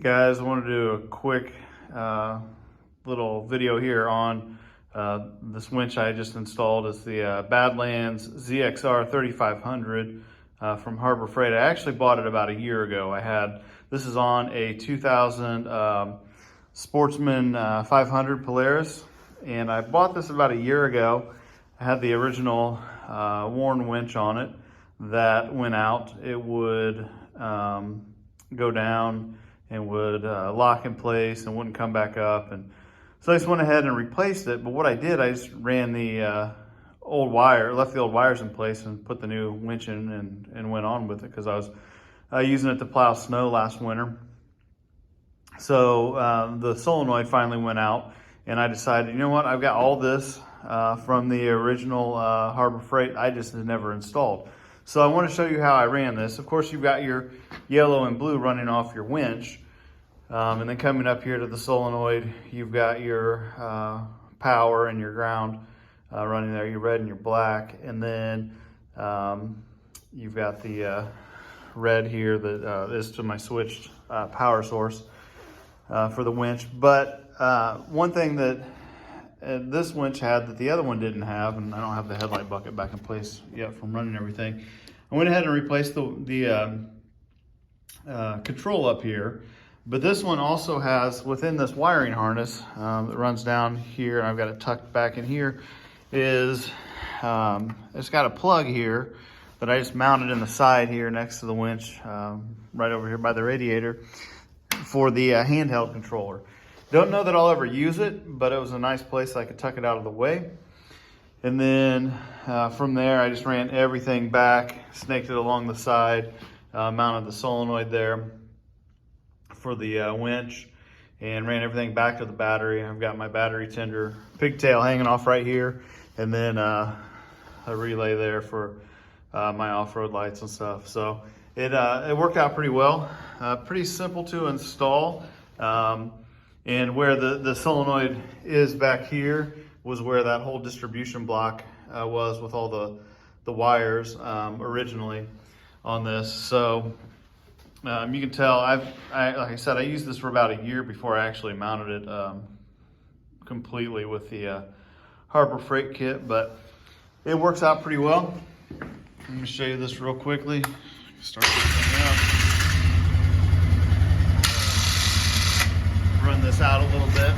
Hey guys, I want to do a quick little video here on this winch I just installed. It's the Badlands ZXR 3500 from Harbor Freight. I actually bought it about a year ago. This is on a 2000 Sportsman 500 Polaris, and I bought this about a year ago. I had the original worn winch on it that went out. It would go down and would lock in place and wouldn't come back up. And so I just went ahead and replaced it. But what I did, I just ran the old wire, left the old wires in place and put the new winch in and went on with it because I was using it to plow snow last winter. So the solenoid finally went out and I decided, you know what, I've got all this from the original Harbor Freight I just had never installed. So I want to show you how I ran this. Of course, you've got your yellow and blue running off your winch. And then coming up here to the solenoid, you've got your power and your ground running there, your red and your black. And then you've got the red here that is to my switched power source for the winch. But one thing that this winch had that the other one didn't have, and I don't have the headlight bucket back in place yet from running everything, I went ahead and replaced the control up here. But this one also has, within this wiring harness that runs down here, and I've got it tucked back in here, it's got a plug here that I just mounted in the side here next to the winch, right over here by the radiator, for the handheld controller. Don't know that I'll ever use it, but it was a nice place I could tuck it out of the way. And then from there, I just ran everything back, snaked it along the side, mounted the solenoid there for the winch, and ran everything back to the battery. I've got my battery tender pigtail hanging off right here, and then a relay there for my off-road lights and stuff. So it worked out pretty well. Pretty simple to install. And where the solenoid is back here was where that whole distribution block was with all the wires originally on this. So you can tell, like I said, I used this for about a year before I actually mounted it completely with the Harbor Freight kit, but it works out pretty well. Let me show you this real quickly. Start this thing up. Run this out a little bit.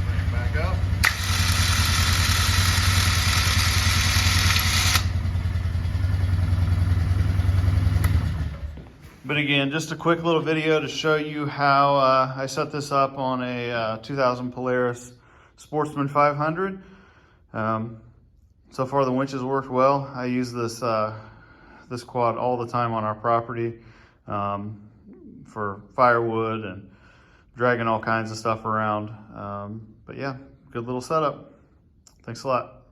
Bring it back up. But again, just a quick little video to show you how I set this up on a 2000 Polaris Sportsman 500. So far the winch has worked well. I use this quad all the time on our property for firewood and dragging all kinds of stuff around. But yeah, good little setup. Thanks a lot.